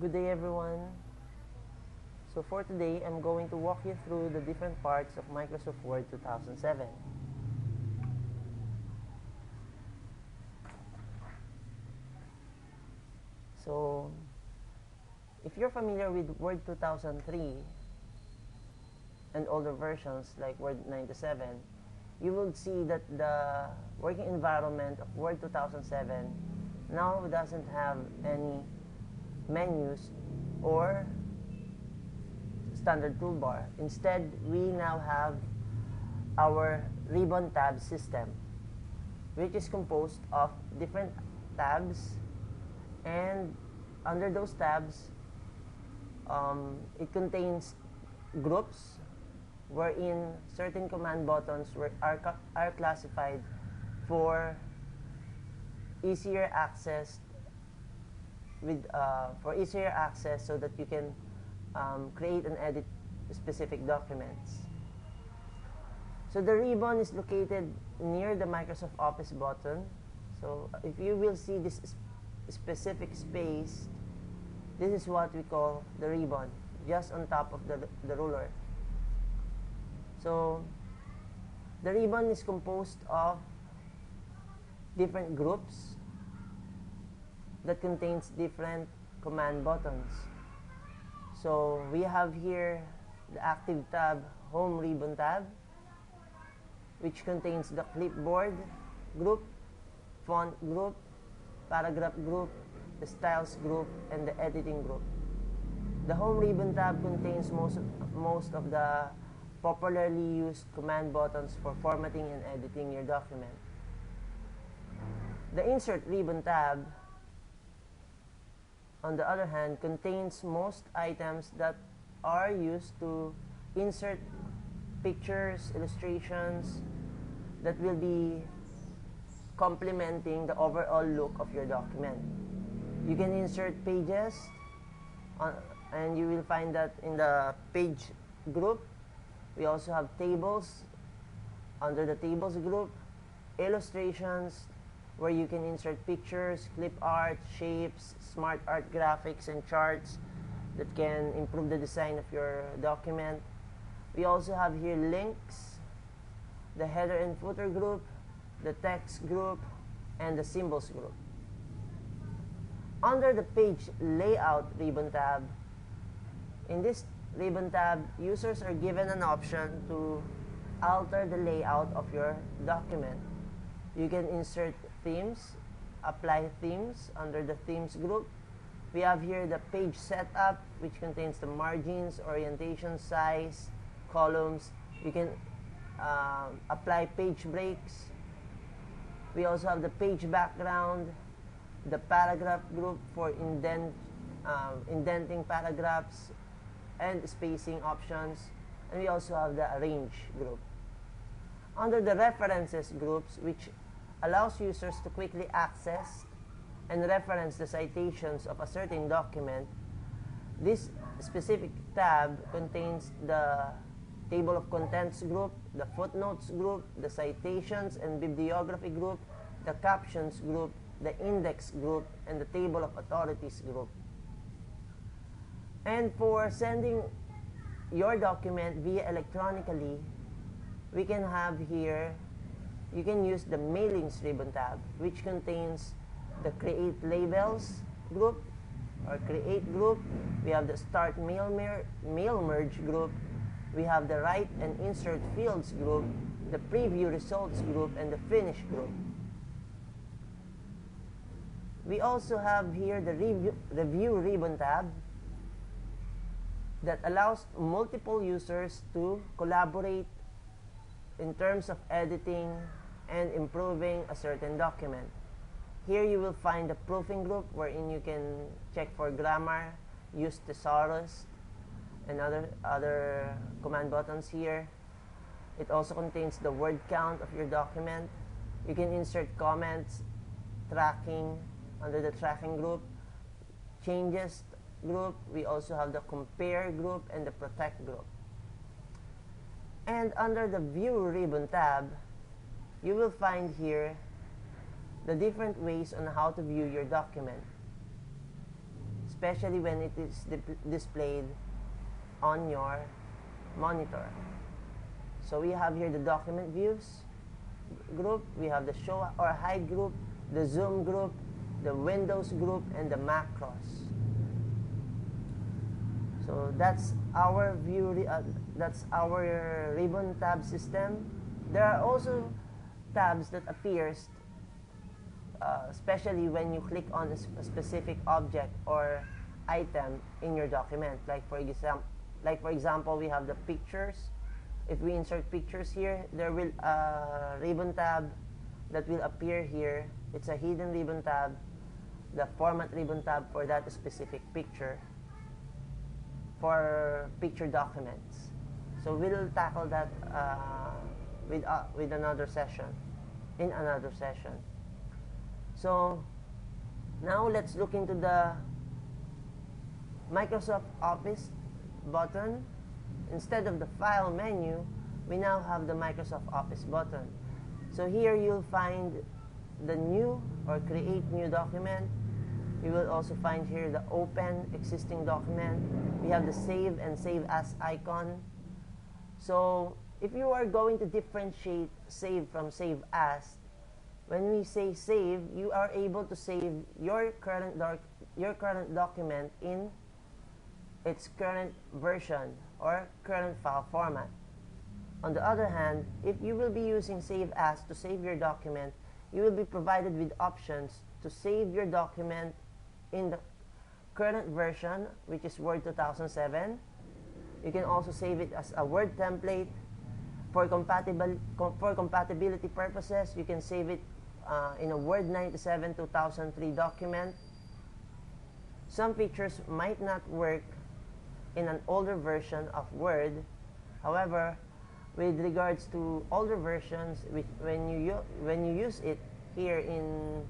Good day everyone. So for today, I'm going to walk you through the different parts of Microsoft Word 2007. So if you're familiar with Word 2003 and older versions like Word 97, you will see that the working environment of Word 2007 now doesn't have any menus or standard toolbar. Instead, we now have our ribbon tab system, which is composed of different tabs, and under those tabs, it contains groups wherein certain command buttons are classified for easier access so that you can create and edit specific documents. So the ribbon is located near the Microsoft Office button. So if you will see this specific space, this is what we call the ribbon, just on top of the ruler. So the ribbon is composed of different groups that contains different command buttons. So we have here the active tab, home ribbon tab, which contains the clipboard group, font group, paragraph group, the styles group, and the editing group. The home ribbon tab contains most of the popularly used command buttons for formatting and editing your document. The insert ribbon tab, on the other hand, contains most items that are used to insert pictures, illustrations that will be complementing the overall look of your document. You can insert pages, and you will find that in the page group. We also have tables under the tables group, illustrations, where you can insert pictures, clip art, shapes, smart art graphics, and charts that can improve the design of your document. We also have here links, the header and footer group, the text group, and the symbols group. Under the page layout ribbon tab, in this ribbon tab, users are given an option to alter the layout of your document. You can insert themes, apply themes under the themes group. We have here the page setup, which contains the margins, orientation, size, columns. You can apply page breaks. We also have the page background, the paragraph group for indenting paragraphs and spacing options, and we also have the arrange group. Under the references groups, which allows users to quickly access and reference the citations of a certain document, this specific tab contains the table of contents group, the footnotes group, the citations and bibliography group, the captions group, the index group, and the table of authorities group. And for sending your document via electronically, we can have here, you can use the mailings ribbon tab, which contains the create labels group or create group. We have the start mail merge group. We have the write and insert fields group, the preview results group, and the finish group. We also have here the review ribbon tab that allows multiple users to collaborate in terms of editing and improving a certain document. Here you will find the proofing group, wherein you can check for grammar, use thesaurus, and other command buttons here. It also contains the word count of your document. You can insert comments, tracking under the tracking group, changes group. We also have the compare group and the protect group. And under the view ribbon tab, you will find here the different ways on how to view your document. especially when it is displayed on your monitor. So we have here the document views group, we have the show or hide group, the zoom group, the Windows group, and the macros. So that's our that's our ribbon tab system. There are also tabs that appears especially when you click on a specific object or item in your document. Like for example, we have the pictures. If we insert pictures here, there will ribbon tab that will appear here. It's a hidden ribbon tab, the format ribbon tab for that specific picture, for picture documents. So we'll tackle that with another session, in another session. So now let's look into the Microsoft Office button. Instead of the File menu, we now have the Microsoft Office button. So here you'll find the new or create new document. You will also find here the open existing document. We have the save and save as icon. So if you are going to differentiate save from save as, when we say save, you are able to save your current document in its current version or current file format. On the other hand, if you will be using save as to save your document, you will be provided with options to save your document in the current version, which is Word 2007. You can also save it as a Word template. For compatibility purposes, you can save it in a Word 97 2003 document. Some features might not work in an older version of Word. However, with regards to older versions, when you use it here in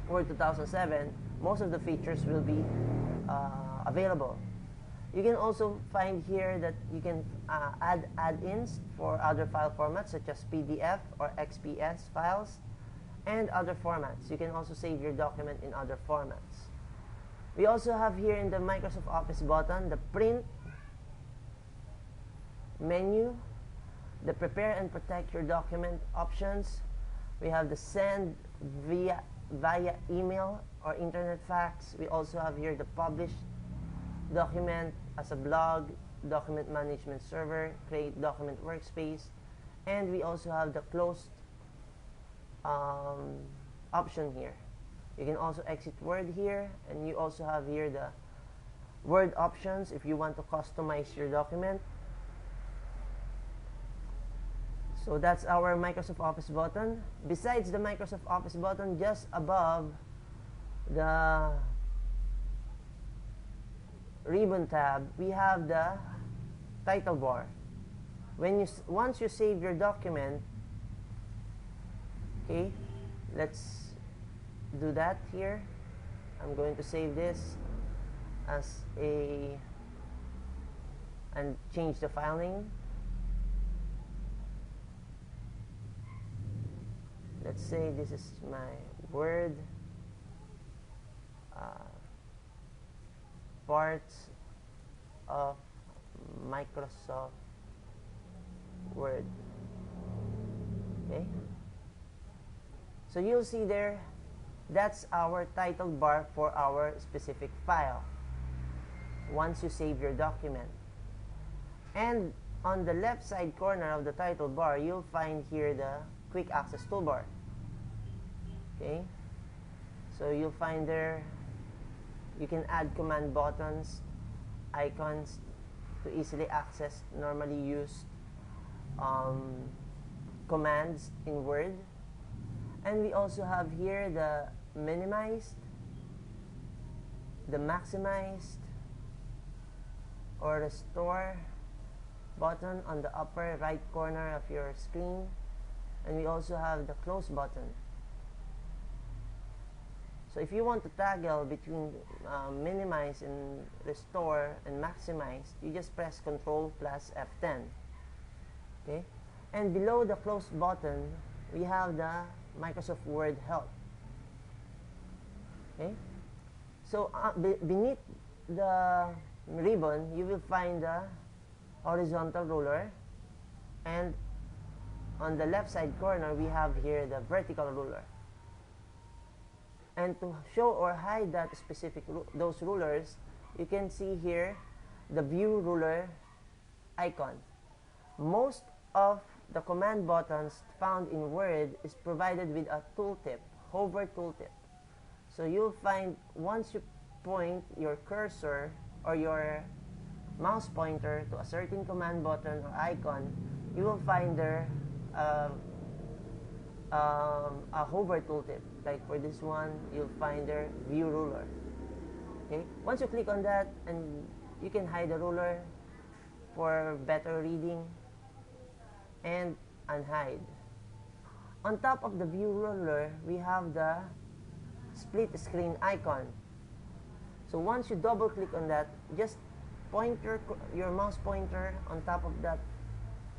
Word 2007, most of the features will be available. You can also find here that you can add add-ins for other file formats such as PDF or XPS files and other formats. You can also save your document in other formats. We also have here in the Microsoft Office button the print menu, the prepare and protect your document options. We have the send via email or internet fax. We also have here the publish document as a blog, document management server, create document workspace, and we also have the closed option here. You can also exit Word here, and you also have here the Word options if you want to customize your document. So that's our Microsoft Office button. Besides the Microsoft Office button, just above the ribbon tab, we have the title bar. Once you save your document, okay, let's do that here. I'm going to save this as and change the file name. Let's say this is my Word parts of Microsoft Word. Okay, so you'll see there, that's our title bar for our specific file once you save your document. And on the left side corner of the title bar, you'll find here the quick access toolbar. Okay, so you'll find there you can add command buttons, icons to easily access normally used commands in Word. And we also have here the minimized, the maximized, or restore button on the upper right corner of your screen. And we also have the close button. So if you want to toggle between minimize and restore and maximize, you just press Ctrl plus F10. Okay? And below the close button, we have the Microsoft Word Help. Okay? So beneath the ribbon, you will find the horizontal ruler, and on the left side corner, we have here the vertical ruler. And to show or hide that specific those rulers, you can see here the view ruler icon. Most of the command buttons found in Word is provided with a tooltip, hover tooltip. So you'll find once you point your cursor or your mouse pointer to a certain command button or icon, you will find there a hover tooltip. Like for this one, you'll find there view ruler. Okay. Once you click on that, and you can hide the ruler for better reading and unhide. On top of the view ruler, we have the split screen icon. So once you double click on that, just point your mouse pointer on top of that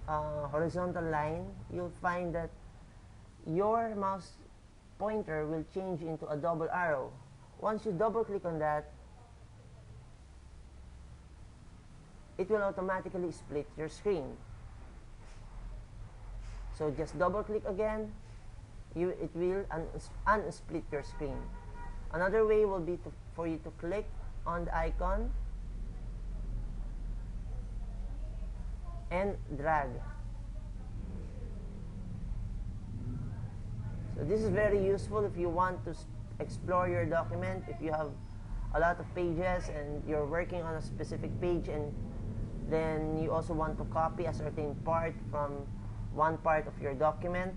horizontal line. You'll find that your mouse pointer will change into a double arrow. Once you double click on that, it will automatically split your screen. So just double click again, it will unsplit your screen. Another way will be for you to click on the icon and drag. So this is very useful if you want to explore your document. If you have a lot of pages and you're working on a specific page, and then you also want to copy a certain part from one part of your document.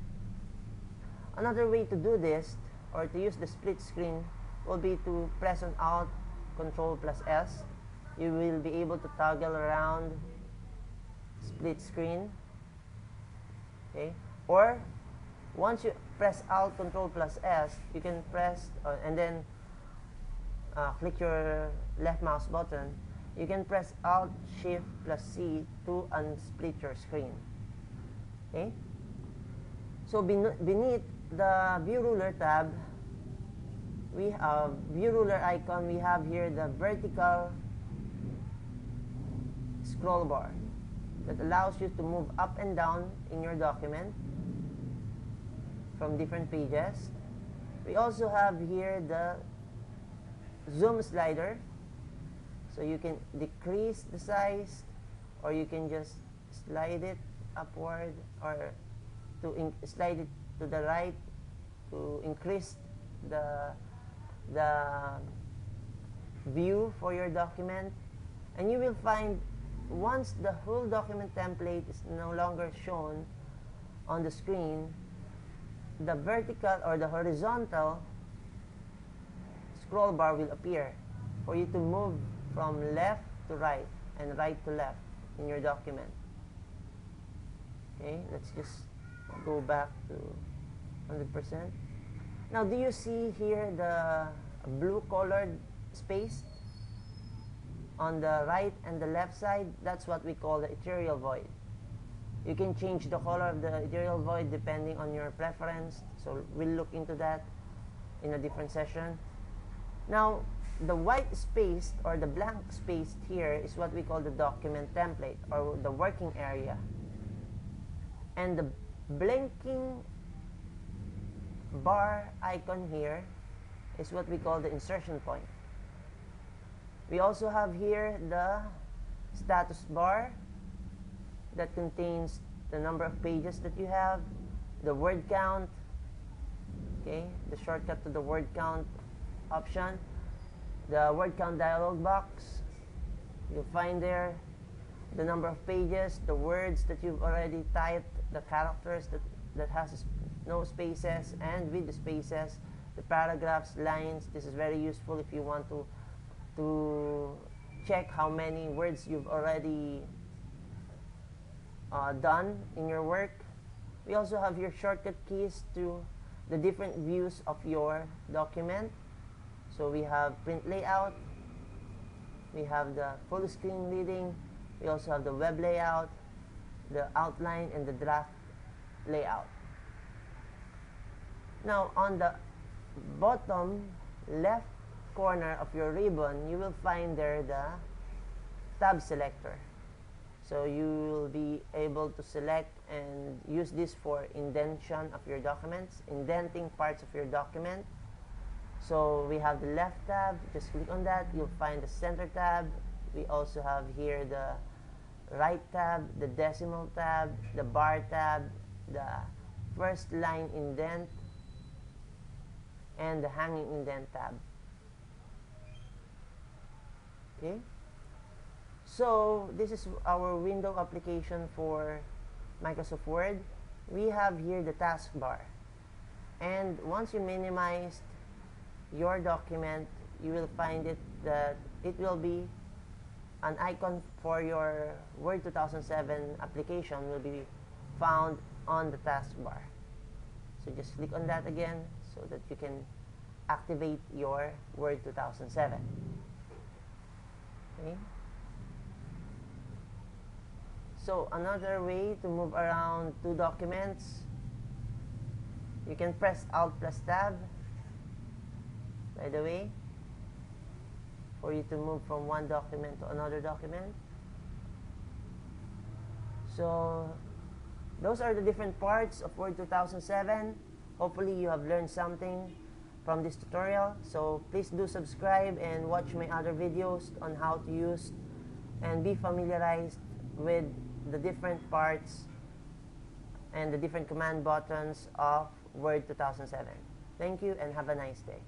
Another way to do this, or to use the split screen, will be to press on Alt Control plus S. You will be able to toggle around split screen. Okay, or once you press Alt Control plus S, you can press and then click your left mouse button. You can press Alt Shift plus C to unsplit your screen. Okay, so beneath the view ruler tab, we have view ruler icon. We have here the vertical scroll bar that allows you to move up and down in your document from different pages. We also have here the zoom slider, so you can decrease the size, or you can just slide it upward, or to slide it to the right to increase the view for your document. And you will find once the whole document template is no longer shown on the screen, the vertical or the horizontal scroll bar will appear for you to move from left to right and right to left in your document. Okay, let's just go back to 100%. Now, do you see here the blue colored space on the right and the left side? That's what we call the ethereal void. You can change the color of the ethereal void depending on your preference, so we'll look into that in a different session. Now, the white space or the blank space here is what we call the document template or the working area. And the blinking bar icon here is what we call the insertion point. We also have here the status bar that contains the number of pages that you have, the word count, okay, the shortcut to the word count option, the word count dialog box. You'll find there the number of pages, the words that you've already typed, the characters that has no spaces and with the spaces, the paragraphs, lines. This is very useful if you want to check how many words you've already done in your work. We also have your shortcut keys to the different views of your document. So we have print layout, we have the full screen reading, we also have the web layout, the outline, and the draft layout. Now, on the bottom left corner of your ribbon, you will find there the tab selector. So you will be able to select and use this for indentation of your documents, indenting parts of your document. So we have the left tab, just click on that, you'll find the center tab. We also have here the right tab, the decimal tab, the bar tab, the first line indent, and the hanging indent tab. Okay? So this is our window application for Microsoft Word. We have here the taskbar. And once you minimize your document, you will find it that it will be an icon for your Word 2007 application will be found on the taskbar. So just click on that again so that you can activate your Word 2007. Okay? So another way to move around two documents, you can press Alt plus Tab, by the way, for you to move from one document to another document. So those are the different parts of Word 2007. Hopefully you have learned something from this tutorial. So please do subscribe and watch my other videos on how to use and be familiarized with the different parts and the different command buttons of Word 2007. Thank you and have a nice day.